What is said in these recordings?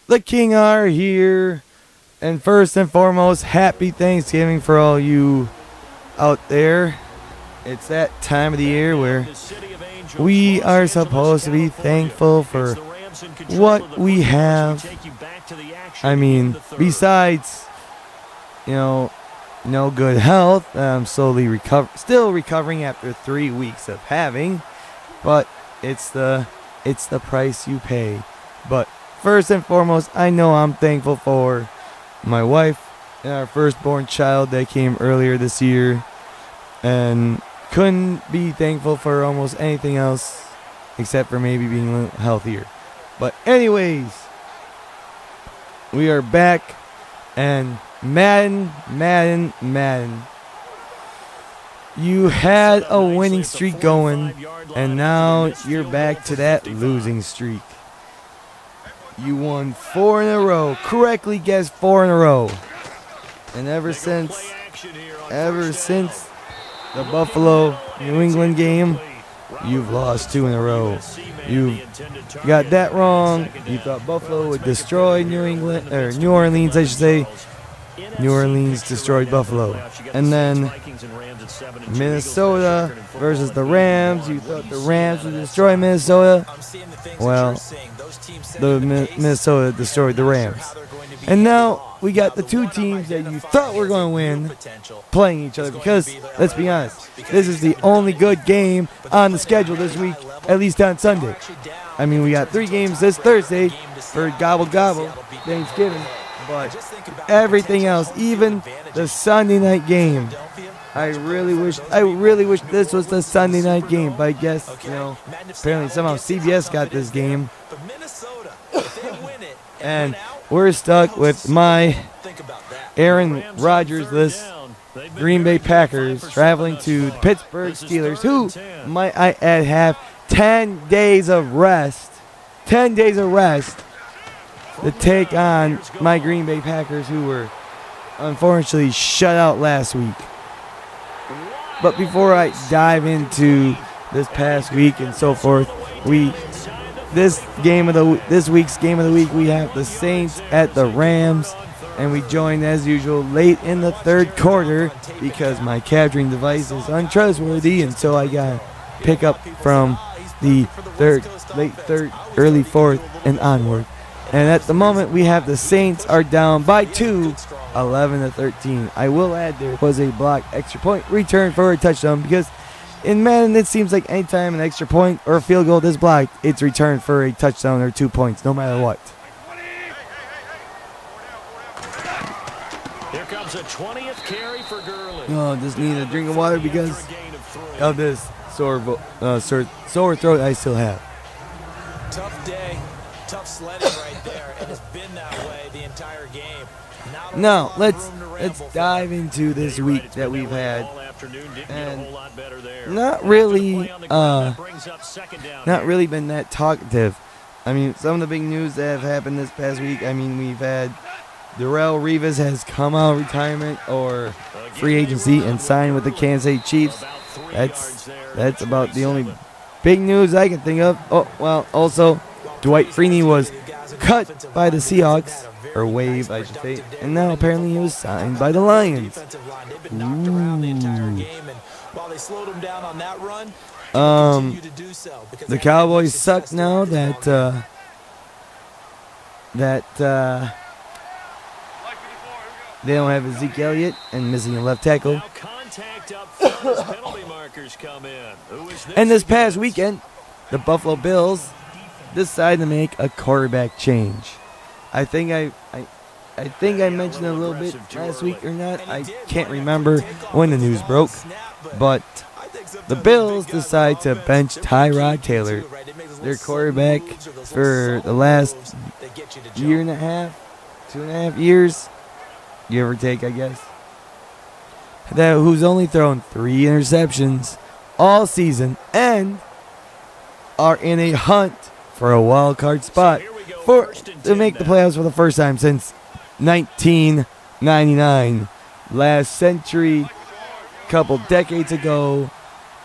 the King are here. And first and foremost, happy Thanksgiving for all you out there. It's that time of the year where we are supposed to be thankful for what we have. I mean, besides, no good health. I'm slowly still recovering after 3 weeks of having, but it's the price you pay. But first and foremost, I know I'm thankful for my wife and our firstborn child that came earlier this year, and couldn't be thankful for almost anything else except for maybe being a little healthier. But anyways, we are back, and Madden. You had a winning streak going, and now you're back to that losing streak. You won 4 in a row. Correctly guessed 4 in a row. And ever since the Buffalo New England game, you've lost 2 in a row. You got that wrong. You thought Buffalo would destroy New Orleans, I should say. New Orleans destroyed Buffalo. And then Minnesota versus the Rams. You thought the Rams would destroy Minnesota. Well, the Minnesota destroyed the Rams. And now we got the two teams that you thought were going to win playing each other, because, let's be honest, this is the only good game on the schedule this week, at least on Sunday. I mean, we got 3 games this Thursday for Gobble Gobble, Thanksgiving. But everything else, even the Sunday night game, I really wish this was the Sunday night game. But I guess, apparently somehow CBS got this game. And we're stuck with my Aaron Rodgers-less Green Bay Packers traveling to the Pittsburgh Steelers, who, might I add, have 10 days of rest. 10 days of rest to take on my Green Bay Packers, who were unfortunately shut out last week. But before I dive into this past week and so forth, this week's game of the week, we have the Saints at the Rams, and we joined as usual late in the third quarter because my capturing device is untrustworthy, and so I got to pick up from the late third, early fourth, and onward. And at the moment, we have the Saints are down by 2, 11-13. I will add there was a blocked extra point return for a touchdown, because in Madden, it seems like anytime an extra point or a field goal is blocked, it's returned for a touchdown or 2 points, no matter what. Here comes a 20th carry for Gurley. Oh, just need a drink of water because of this sore throat I still have. Tough day, tough sledding right there, and it's been that way the entire game. Now let's dive into this week that we've had, and not really been that talkative. I mean, some of the big news that have happened this past week. I mean, we've had Darrelle Revis has come out of retirement or free agency and signed with the Kansas City Chiefs. That's about the only big news I can think of. Oh, well, also Dwight Freeney was cut by the Seahawks, or waived, I should say, and now apparently he was signed by the Lions. The Cowboys suck now that they don't have Ezekiel Elliott and missing a left tackle. And this past weekend, the Buffalo Bills decided to make a quarterback change. I think I mentioned it a little bit last week or not. I can't remember when the news broke. But the Bills decide to bench Tyrod Taylor, their quarterback for the last year and a half, 2.5 years, give or take, I guess. Who's only thrown 3 interceptions all season and are in a hunt for a wild card spot to make the playoffs for the first time since 1999. Last century, couple decades ago,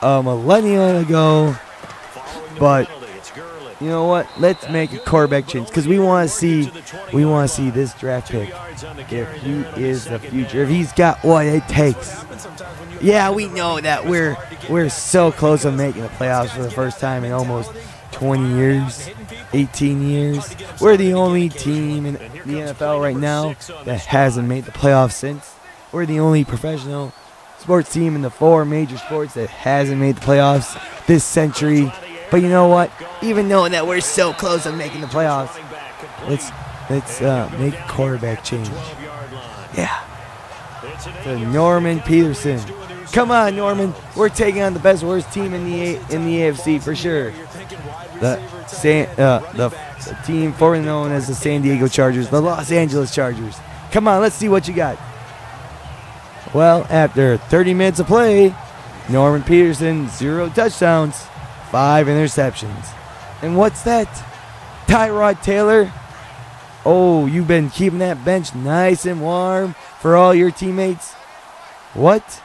a millennium ago. But You know what? Let's make a quarterback change because we want to see this draft pick if he is the future. If he's got what it takes. Yeah, we know that we're so close to making the playoffs for the first time in almost 20 years, 18 years. We're the only team in the NFL right now that hasn't made the playoffs since. We're the only professional sports team in the 4 major sports that hasn't made the playoffs this century. But you know what? Even knowing that we're so close to making the playoffs, let's make a quarterback change. Yeah. To Norman Peterson. Come on, Norman. We're taking on the best worst team in the AFC for sure. The team formerly known as the San Diego Chargers, the Los Angeles Chargers. Come on, let's see what you got. Well, after 30 minutes of play, Norman Peterson, 0 touchdowns, 5 interceptions. And what's that? Tyrod Taylor. Oh, you've been keeping that bench nice and warm for all your teammates. What?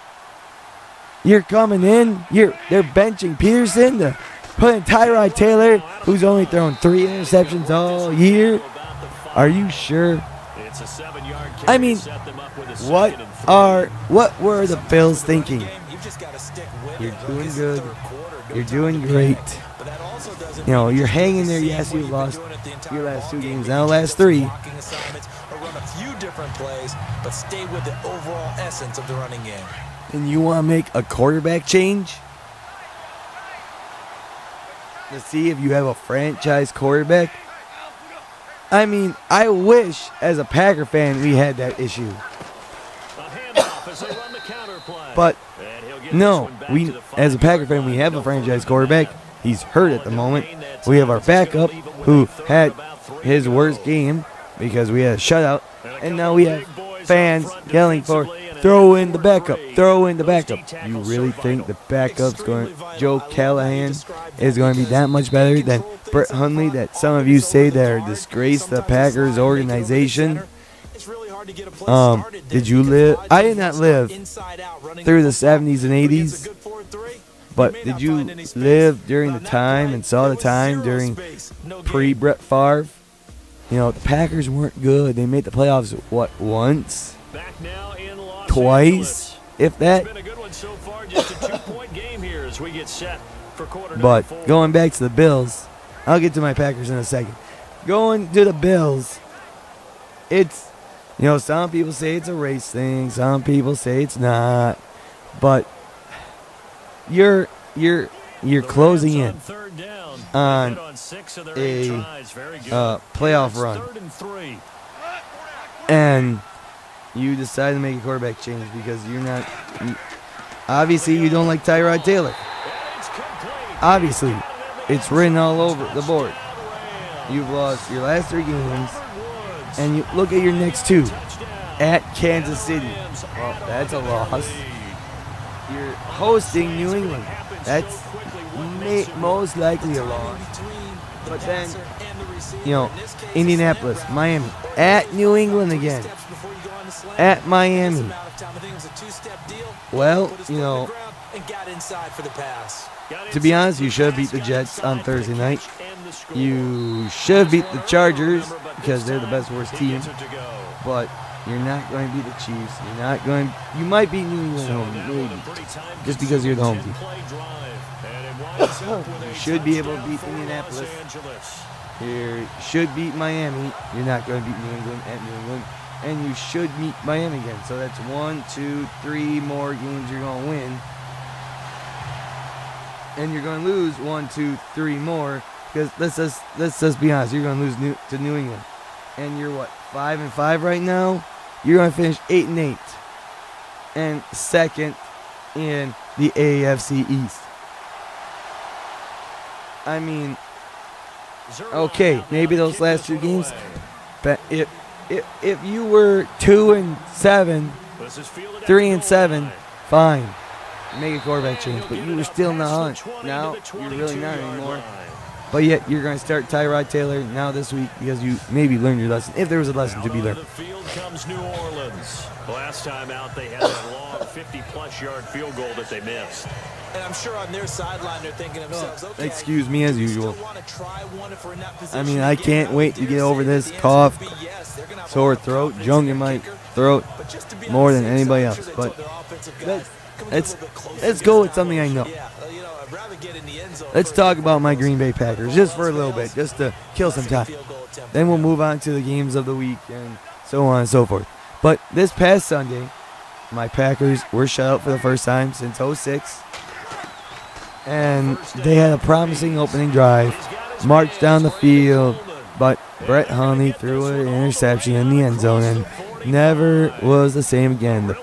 You're coming in? They're benching Peterson to put in Tyrod Taylor, who's only thrown 3 interceptions all year. Are you sure? I mean, what were the Bills thinking? You're doing good. You're doing great. You know, you're hanging there. Yes, you lost your last 2 games. Now last 3. Run a few different plays, but stay with the overall essence of the running game. And you want to make a quarterback change? To see if you have a franchise quarterback? I mean, I wish as a Packer fan we had that issue. But no, we as a Packer fan we have a franchise quarterback. He's hurt at the moment. We have our backup who had his worst game because we had a shutout. And now we have fans yelling for throw in the backup, throw in the backup. You really think the backup's Joe Callahan is going to be that much better than Brett Hundley that some of you say that are disgraced the Packers organization? Did you live? I did not live through the 70s and 80s. But did you live during the time and saw the time during pre-Brett Favre? You know, the Packers weren't good. They made the playoffs, what, once? Twice? If that? But going back to the Bills, I'll get to my Packers in a second. Going to the Bills, it's, you know, some people say it's a race thing. Some people say it's not. But you're closing in on a playoff run, and you decide to make a quarterback change because obviously you don't like Tyrod Taylor. Obviously, it's written all over the board. You've lost your last 3 games, and you look at your next 2 at Kansas City. Well, that's a loss. You're hosting New England. That's most likely a loss. But then, you know, Indianapolis, Miami, at New England again, at Miami. Well, you know, to be honest, you should have beat the Jets on Thursday night. You should have beat the Chargers because they're the best worst team. But you're not going to beat the Chiefs. You might beat New England home, maybe, just because you're the home team. You should be able to beat Indianapolis. You should beat Miami. You're not going to beat New England at New England. And you should meet Miami again. So that's 1, 2, 3 more games you're going to win. And you're going to lose 1, 2, 3 more. Because let's just be honest, you're going to lose to New England. And you're what, 5-5 right now? You're going to finish 8-8. And second in the AFC East. I mean, okay, maybe those last 2 games, but if you were 2-7, 3-7, fine, make a quarterback change. But you were still in the hunt. Now you're really not anymore. But yet you're going to start Tyrod Taylor now this week because you maybe learned your lesson, if there was a lesson to be learned. The field comes New Orleans. Last time out, they had that long 50-plus yard field goal that they missed. And I'm sure on their sideline they're thinking to themselves, okay, Excuse me as usual. still want to try one if we're in that position I mean, I again. can't I wait to dare get say over that this the answer cough, would be yes. They're gonna have a sore lot of throat, confidence junk in in their my kicker. throat But just to be on more the than safe anybody side, I'm else. sure they But told their offensive guys, come let's a little bit closer, let's get go us with out something I closer. know. Yeah, I'd rather get in the end zone Let's first talk before about my those Green Bay Packers just for a little fails. bit, just to kill some time. Field goal attempt Then for we'll him. move on to the games of the week and so on and so forth. But this past Sunday, my Packers were shut out for the first time since '06. And they had a promising opening drive, marched down the field, but Brett Hundley threw an interception in the end zone and never was the same again. The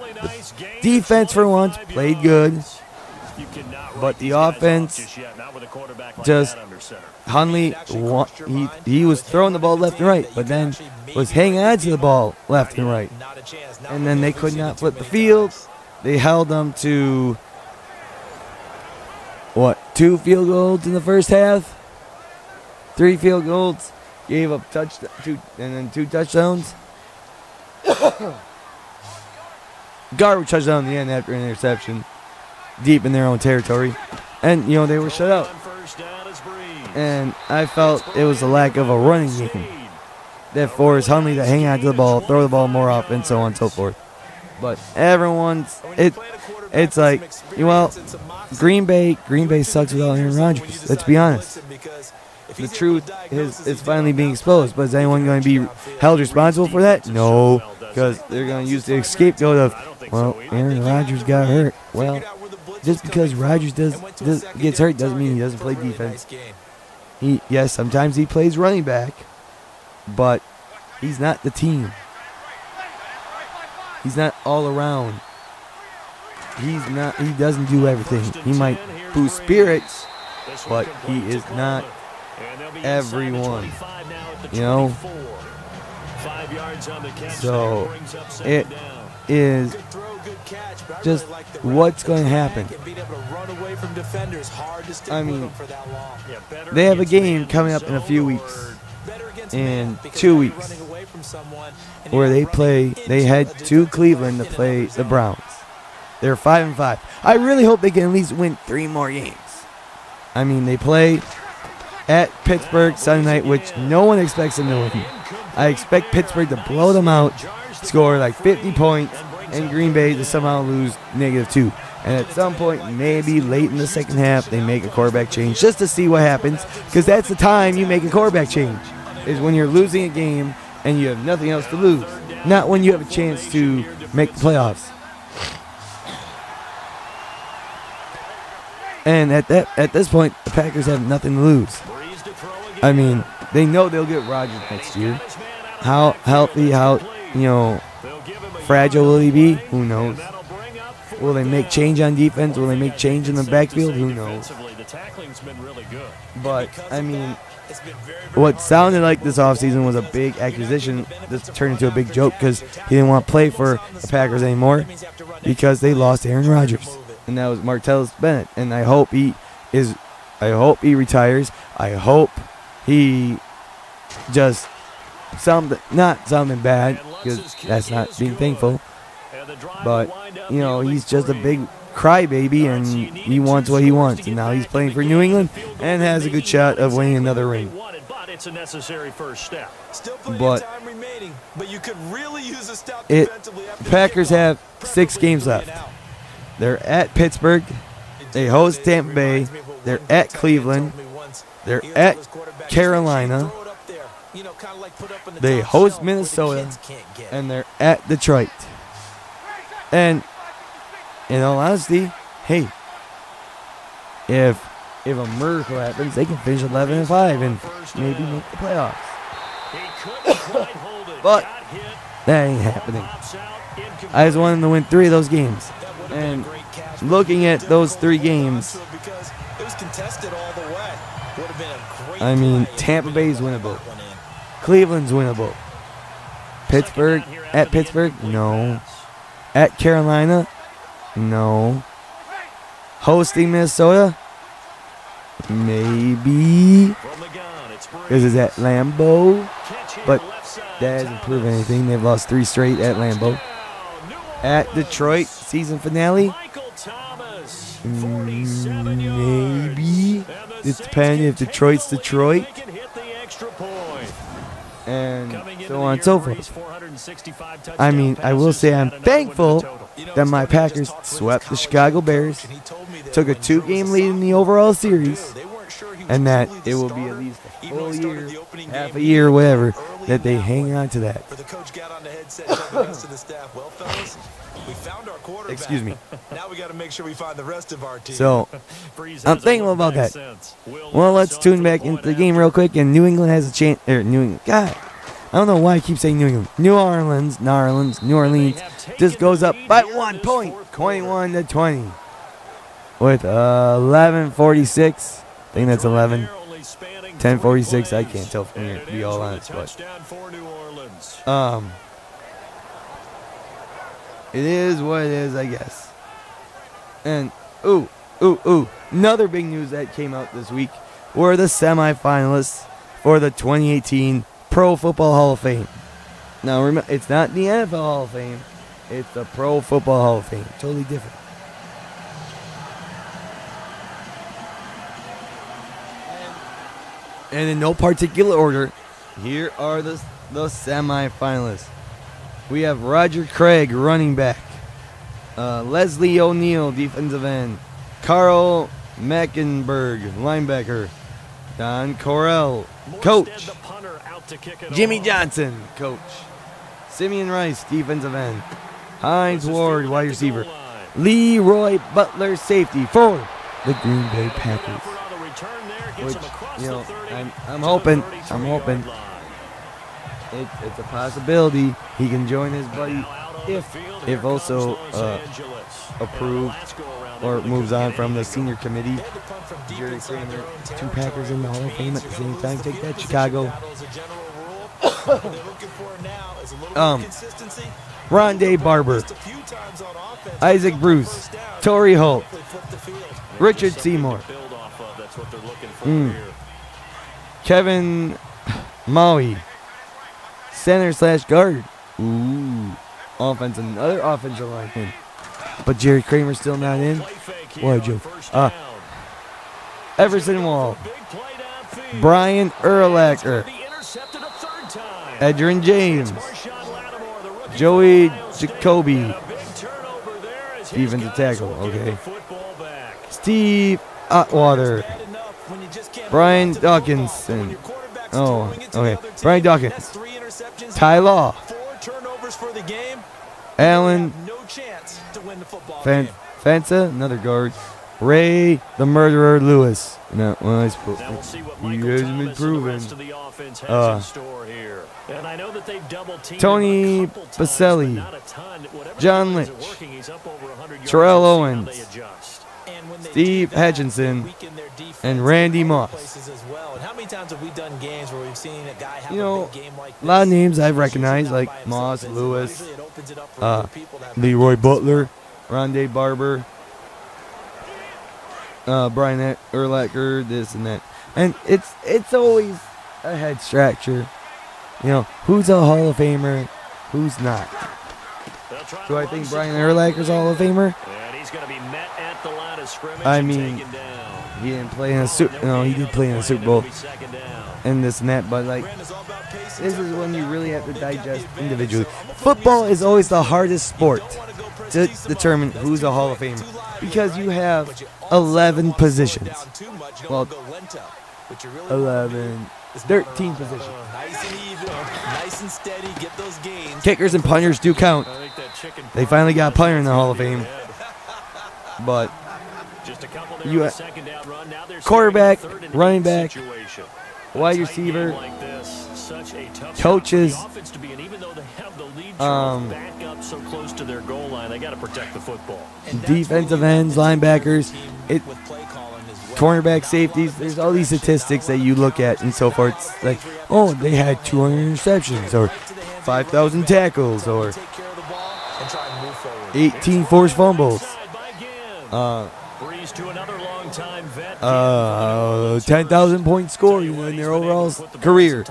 defense, for once, played good, but the offense just Hundley, he was throwing the ball left and right, but then was hanging on to the ball left and right. And then they could not flip the field. They held them to, 2 field goals in the first half? 3 field goals. Gave up 2 touchdowns. Garbage touchdown in the end after an interception. Deep in their own territory. And, they were shut out. And I felt it was a lack of a running game that forced Hundley to hang on to the ball, throw the ball more often, so on and so forth. But it's like, Green Bay sucks without Aaron Rodgers. Let's be honest. The truth is finally being exposed. But is anyone going to be held responsible for that? No, because they're going to use the scapegoat of, Aaron Rodgers got hurt. Well, just because Rodgers gets hurt doesn't mean he doesn't play defense. Yes, sometimes he plays running back, but he's not the team. He's not all around. He doesn't do everything. He might boost spirits, but he is not everyone. So it is just what's going to happen. I mean, they have a game coming up in a few weeks, in 2 weeks, where they head to Cleveland to play the Browns. They're 5-5. I really hope they can at least win 3 more games. I mean, they play at Pittsburgh Sunday night, which no one expects them to win. I expect Pittsburgh to blow them out, score like 50 points, and Green Bay to somehow lose -2. And at some point, maybe late in the second half, they make a quarterback change just to see what happens, because that's the time you make a quarterback change, is when you're losing a game and you have nothing else to lose, not when you have a chance to make the playoffs. And at this point, the Packers have nothing to lose. I mean, they know they'll get Rodgers next year. How healthy, fragile will he be? Who knows? Will they make change on defense? Will they make change in the backfield? Who knows? But, I mean, what sounded like this offseason was a big acquisition. This turned into a big joke because he didn't want to play for the Packers anymore because they lost Aaron Rodgers. And that was Martellus Bennett. And I hope he retires. I hope he just not something bad, because that's not being thankful. But, he's just a big crybaby, and he wants what he wants. And now he's playing for New England and has a good shot of winning another ring. It's a necessary first step. But you could really use a stop the defensively. Packers have 6 games left. They're at Pittsburgh. They host Tampa Bay. They're at Cleveland. They're at Carolina. They host Minnesota. And they're at Detroit. And in all honesty, hey, if a miracle happens, they can finish 11-5 and maybe make the playoffs. But that ain't happening. I just want them to win 3 of those games. And looking at those 3 games, I mean, Tampa Bay's winnable. Cleveland's winnable. Pittsburgh, at Pittsburgh, no. At Carolina, no. Hosting Minnesota, maybe. Because it's at Lambeau. But that hasn't proven anything. They've lost 3 straight at Lambeau. At Detroit, season finale, Maybe. It depends if Detroit's Detroit. And so on and so forth. I mean, I will say I'm thankful that my Packers swept the Chicago Bears, took a 2-game lead in the overall series, and that it will be at least a full year, half a year, whatever, that they hang on to that. Excuse me. Now we got to make sure we find the rest of our team. So, I'm thankful about that. Well, let's tune back into the game real quick, and New England has a chance. God, I don't know why I keep saying New England. New Orleans just goes up by 1 point, 21-20, with 11:46. I think that's 11. 10:46. I can't tell from here, to be all honest, but it is what it is, I guess. And another big news that came out this week were the semifinalists for the 2018 Pro Football Hall of Fame. Now, remember, it's not the NFL Hall of Fame. It's the Pro Football Hall of Fame. Totally different. And in no particular order, here are the semifinalists. We have Roger Craig, running back. Leslie O'Neal, defensive end. Carl Mecklenburg, linebacker. Don Correll, coach. Jimmy Johnson, coach. Simeon Rice, defensive end. Hines Ward, wide receiver. Leroy Butler, safety for the Green Bay Packers. Which, I'm hoping it's a possibility he can join his buddy if also approved or moves on from the senior committee. Jerry Kramer, 2 Packers in the Hall of Fame at the same time. Take that, Chicago. Rondé Barber, Isaac Bruce, Torrey Holt, Richard Seymour, Kevin Maui, center/guard. Another offensive lineman. But Jerry Kramer's still not in. What a joke. Everson Wall, Brian Urlacher, Edgerrin James, Joey Jacoby, defensive tackle, okay. Steve Atwater, Brian Dawkinson. Oh, okay. Brian Dawkins, Ty Law, Alan Fensa, another guard. Ray the Murderer Lewis. No, well, he hasn't been proven. Tony Baselli, John Lynch, Terrell Owens, Steve Hutchinson, and Randy Moss. You know, a lot of names I've recognized, like Moss, Lewis, Leroy Butler, Rondé Barber, Brian Urlacher, this and that. And it's always a head scratcher. You know, who's a Hall of Famer, who's not. Do I think Brian Urlacher's a Hall of Famer? I mean, he didn't play in a he did play in a Super Bowl and this and that, but like, this is when you really have to digest individually. Football is always the hardest sport to determine who's a Hall of Famer because you have 11 positions. Well, 13 positions. Kickers and punters do count. They finally got a punter in the Hall of Fame. But you quarterback, running back, wide receiver, coaches, defensive ends, linebackers, cornerback, safeties. There's all these statistics that you look at and so forth. It's like, oh, they had 200 interceptions or 5,000 tackles or 18 forced fumbles. 10,000 point score in their overall career.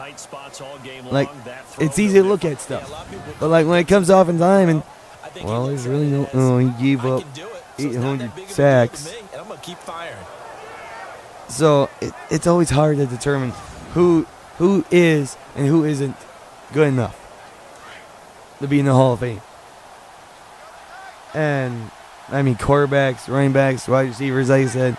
Like, it's easy to look at stuff, but like when it comes to offensive linemen, well, there's really no. He gave up 800 sacks. keep firing. So it's always hard to determine who is and who isn't good enough to be in the Hall of Fame. And I mean, quarterbacks, running backs, wide receivers, like I said,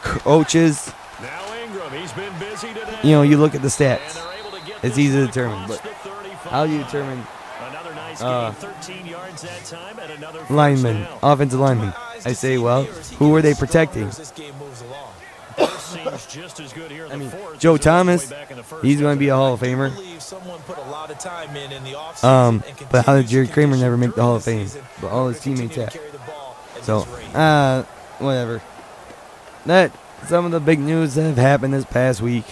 coaches. Now Ingram, he's been busy today. You know, you look at the And stats. they're able to get It's this easy to one determine, across but the 35. how do you determine Another nice game, 13 yards that time and another first linemen, down. offensive linemen? I say, well, who were they protecting? This game moves along. First seems just as good here in I the mean, fourth Joe as it was Thomas, way back in the first. he's going to be a Hall of Famer. I believe someone put a lot of time in the offseason and But how did Jerry continues to Kramer condition never make the during Hall of the Fame? season But all his to continue teammates to have. carry the ball at So, this rate. whatever. That some of the big news that have happened this past week.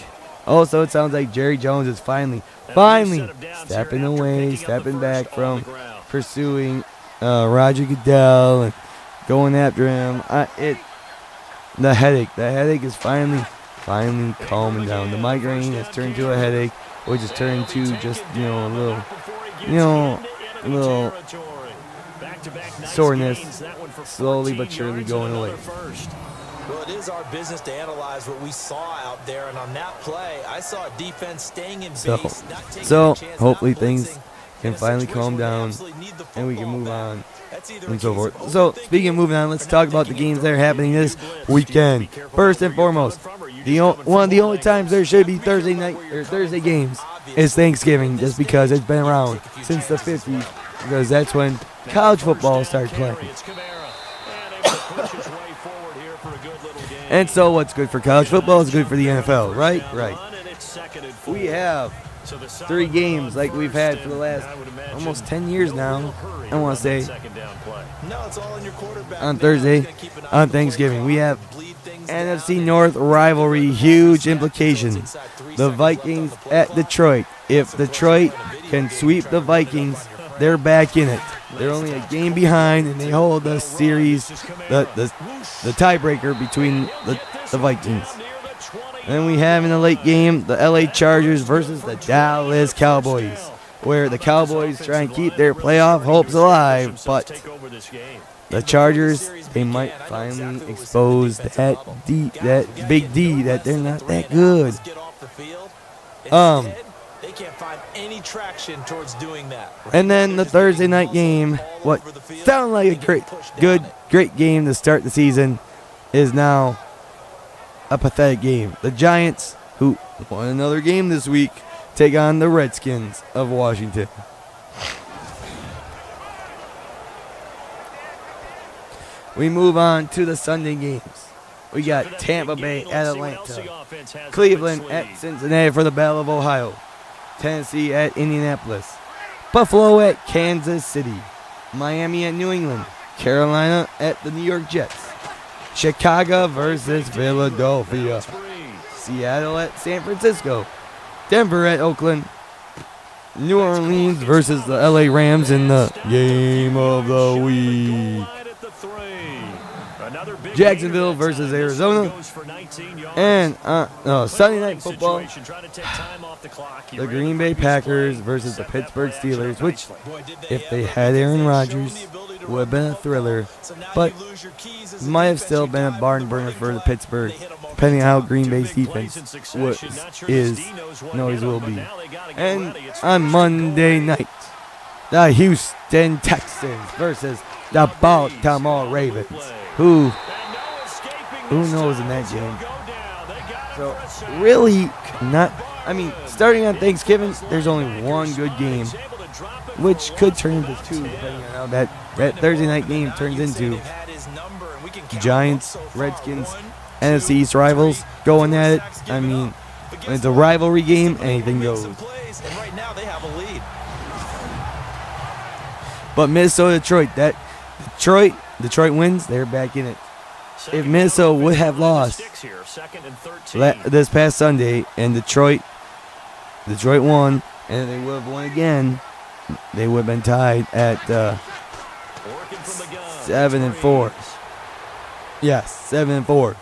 Also, it sounds like Jerry Jones is finally stepping away, stepping back from pursuing Roger Goodell and going after him. The headache is finally calming down. The migraine has turned to a headache, which has turned to just a little soreness, slowly but surely going away. Well, it is our business to analyze what we saw out there, and on that play, I saw a defense staying in base, not taking So a chance, hopefully not things blitzing, can in a finally situation calm where they down absolutely need the and we can football move back. on That's either and a so case forth. of So overthinking speaking of moving on, let's or talk not about the thinking games it that are through. happening this weekend. First and foremost, one of the only times there should be Thursday night or Thursday games is Thanksgiving, just because it's been around since the 50s, because that's when college football started playing. And so what's good for college football is good for the NFL, right? Right. We have 3 games like we've had for the last almost 10 years now, I want to say, No, it's all in your quarterback. on Thursday, on Thanksgiving. We have NFC North rivalry, huge implications. The Vikings at Detroit. If Detroit can sweep the Vikings, they're back in it. They're only a game behind, and they hold the series, the tiebreaker between the Vikings. And then we have in the late game the LA Chargers versus the Dallas Cowboys, where the Cowboys try and keep their playoff hopes alive, but the Chargers, they might finally expose that big D, that they're not that good. They can't find any traction towards doing that. And then the Thursday night game, what sounded like a great game to start the season, is now a pathetic game. The Giants, who won another game this week, take on the Redskins of Washington. We move on to the Sunday games. We got Tampa Bay at Atlanta, Cleveland at Cincinnati for the Battle of Ohio, Tennessee at Indianapolis, Buffalo at Kansas City, Miami at New England, Carolina at the New York Jets, Chicago versus Philadelphia, Seattle at San Francisco, Denver at Oakland, New Orleans versus the LA Rams in the game of the week, Jacksonville versus Arizona, and Sunday Night Football, the Green Bay Packers versus the Pittsburgh Steelers, which, if they had Aaron Rodgers, would have been a thriller, but might have still been a barn burner for the Pittsburgh, depending on how Green Bay's defense will be. And on Monday night, the Houston Texans versus the Baltimore Ravens, who knows in that game. So really starting on Thanksgiving, there's only one good game, which could turn into 2, depending on how that Thursday night game turns into. Giants, Redskins, NFC East rivals going at it. I mean, when it's a rivalry game, anything goes. But Minnesota, Detroit wins, they're back in it. If Minnesota would have lost this past Sunday and Detroit won, and they would have won again, they would have been tied at 7-4. Yes, 7-4.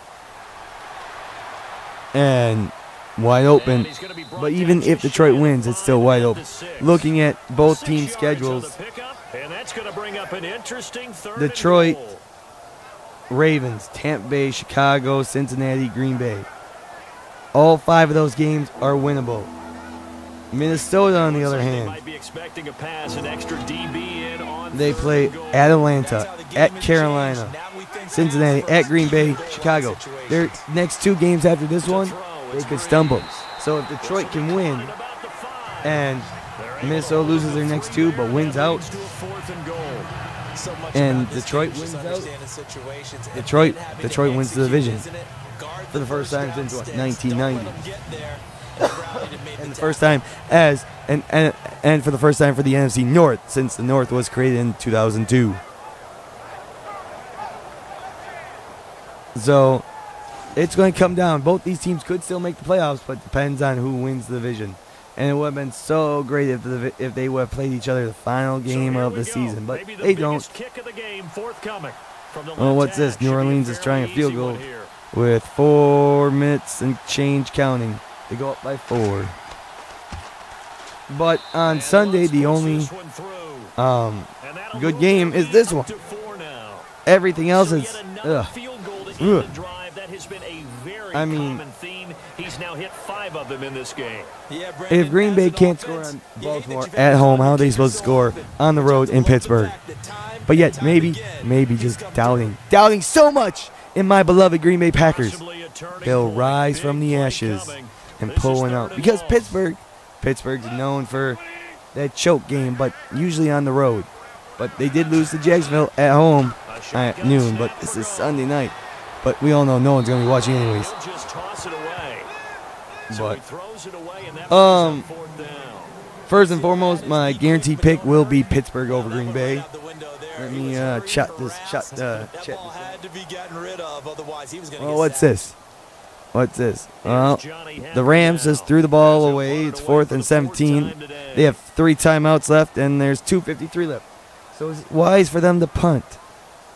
And wide open. But even if Detroit wins, it's still wide open. Looking at both teams' schedules, Detroit Ravens, Tampa Bay, Chicago, Cincinnati, Green Bay. All 5 of those games are winnable. Minnesota, on the other hand, they play at Atlanta, at Carolina, Cincinnati, at Green Bay, Chicago. Their next 2 games after this one, they could stumble. So if Detroit can win and Minnesota loses their next 2 but wins out, and Detroit wins out, Detroit wins the division for the first time since 1990. And the first time and for the first time for the NFC North since the North was created in 2002. So it's going to come down. Both these teams could still make the playoffs, but it depends on who wins the division. And it would have been so great if they would have played each other the final game of the season, but they don't. Well, what's this? New Orleans is trying a field goal with 4 minutes and change counting. They go up by 4. But on Sunday, the only good game is this one. Everything else is I mean, he's now hit 5 of them in this game. If Green Bay can't score on Baltimore at home, how are they supposed to score on the road in Pittsburgh? But yet, maybe just doubting so much in my beloved Green Bay Packers. They'll rise from the ashes and pull one out. Because Pittsburgh's known for that choke game, but usually on the road. But they did lose to Jacksonville at home at noon, but this is Sunday night. But we all know no one's going to be watching anyways. But, first and foremost, my guaranteed pick will be Pittsburgh over Green Bay. Let me check this. Oh, what's this? Well, the Rams just threw the ball away. It's 4th and 17. They have 3 timeouts left, and there's 2:53 left. So it's wise for them to punt.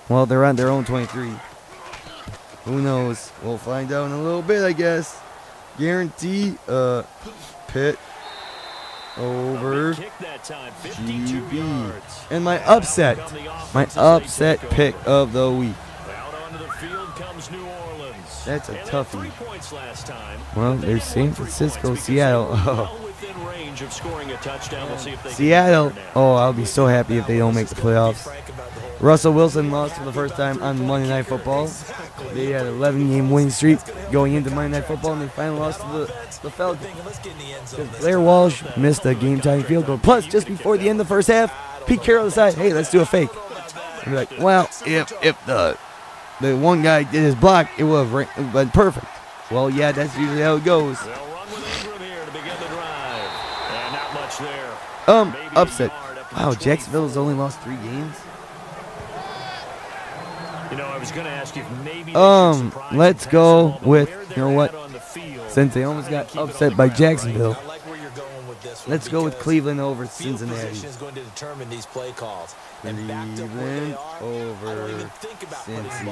Well, they're on their own 23. Who knows? We'll find out in a little bit, I guess. Guarantee Pitt over GB. And my upset pick of the week. That's a toughie. Well, there's San Francisco, Seattle. Seattle. Oh, I'll be so happy if they don't make the playoffs. Russell Wilson lost for the first time on Monday Night Football. They had an 11-game winning streak going into Monday Night Football, and they finally lost to the Falcons. Blair Walsh missed a game-tying field goal. Plus, just before the end of the first half, Pete Carroll decided, hey, let's do a fake. And be like, well, if the one guy did his block, it would have been perfect. Well, yeah, that's usually how it goes. Upset. Wow, Jacksonville has only lost 3 games. I was going to ask if maybe let's go with, you know what? Since they almost got upset by Jacksonville, let's go with Cleveland over Cincinnati. Cleveland over Cincy.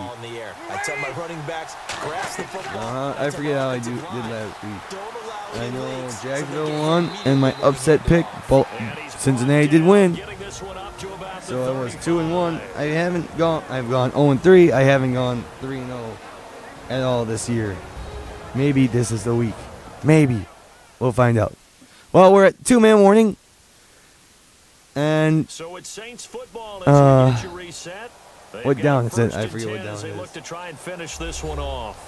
I forget how I did last week. I know Jacksonville won, and my upset pick, Cincinnati did win. So I was 2-1. I've gone 0-3. I haven't gone 3-0 at all this year. Maybe this is the week. Maybe. We'll find out. Well, we're at 2-man warning. And so it's Saints football as you get your reset. What down is it? I forget what down it is. Look to try and finish this one off.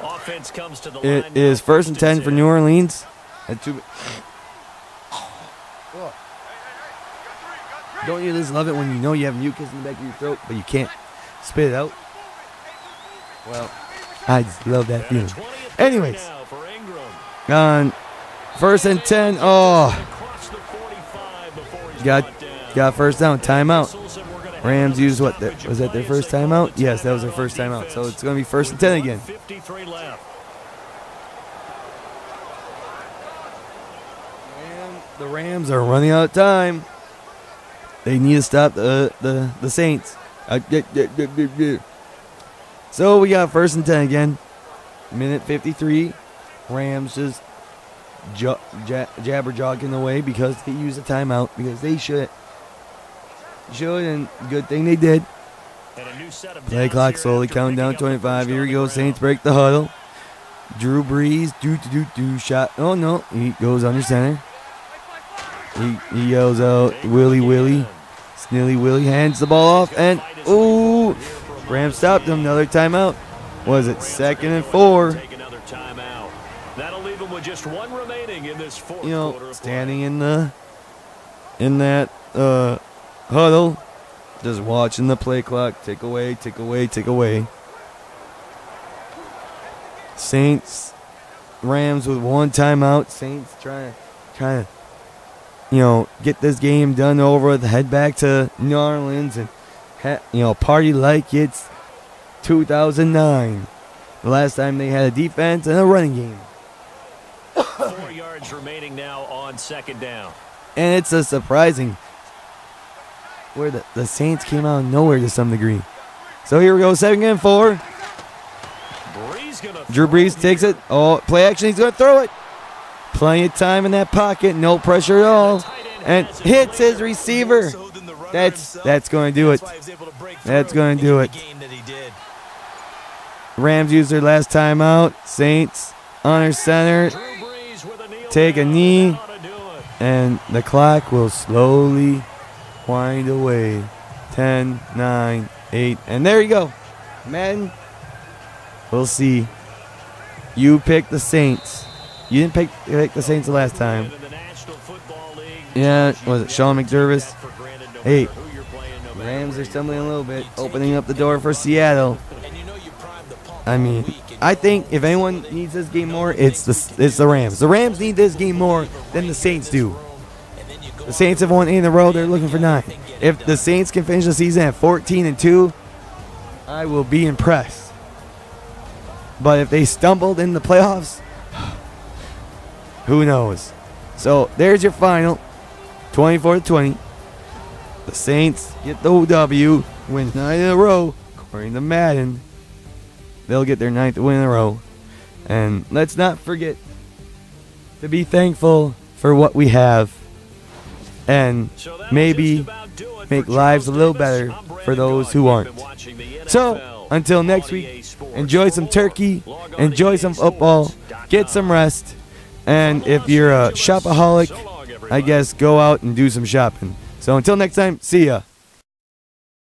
Offense comes to the line. It is 1st and 10 for New Orleans. At 2. Don't you just love it when you know you have mucus in the back of your throat, but you can't spit it out? Well, I just love that feeling. Anyways, on 1st and 10. Oh, got first down. Timeout. Rams used what? Was that their first timeout? Yes, that was their first timeout. So it's going to be 1st and 10 again. The Rams are running out of time. They need to stop the Saints. So we got 1st and 10 again. Minute 53. Rams just jabber jogging away because they used a timeout because they should. should, and good thing they did. And a new set of Play downs clock here slowly after counting down picking up the 25. first Here we on go. the Saints ground. break the huddle. Drew Brees, shot. Oh, no. He goes under center. He yells out, Willie, Willie. Snilly Willie hands the ball off, and, ooh, Rams stopped him. Another timeout. Was it 2nd and 4? Take another timeout. That'll leave them with just one remaining in this fourth You know, quarter of standing in that huddle, just watching the play clock tick away, tick away, tick away. Saints, Rams with one timeout. Saints trying to, get this game done over with. Head back to New Orleans and, party like it's 2009. The last time they had a defense and a running game. 4 yards remaining now on 2nd down. And it's a surprising where the Saints came out of nowhere to some degree. So here we go, 2nd and 4. Drew Brees takes it. Oh, play action. He's going to throw it. Plenty of time in that pocket. No pressure at all. And hits his receiver. That's going to do it. That's going to do it. Rams use their last timeout. Saints under center. Take a knee. And the clock will slowly wind away. 10, 9, 8. And there you go. Madden. We'll see. You picked the Saints. You didn't pick the Saints the last time. Yeah, was it Sean McDermott? Hey, Rams are stumbling a little bit, opening up the door for Seattle. I mean, I think if anyone needs this game more, it's the Rams. The Rams need this game more than the Saints do. The Saints have won 8 in a row. They're looking for 9. If the Saints can finish the season at 14-2, I will be impressed. But if they stumbled in the playoffs, who knows? So there's your final, 24-20. The Saints get the W, win 9 in a row, according to Madden. They'll get their 9th win in a row. And let's not forget to be thankful for what we have and maybe make lives a little better for those who aren't. So, until next week, enjoy some turkey, enjoy some football, get some rest, and if you're a shopaholic, I guess go out and do some shopping. So until next time, see ya.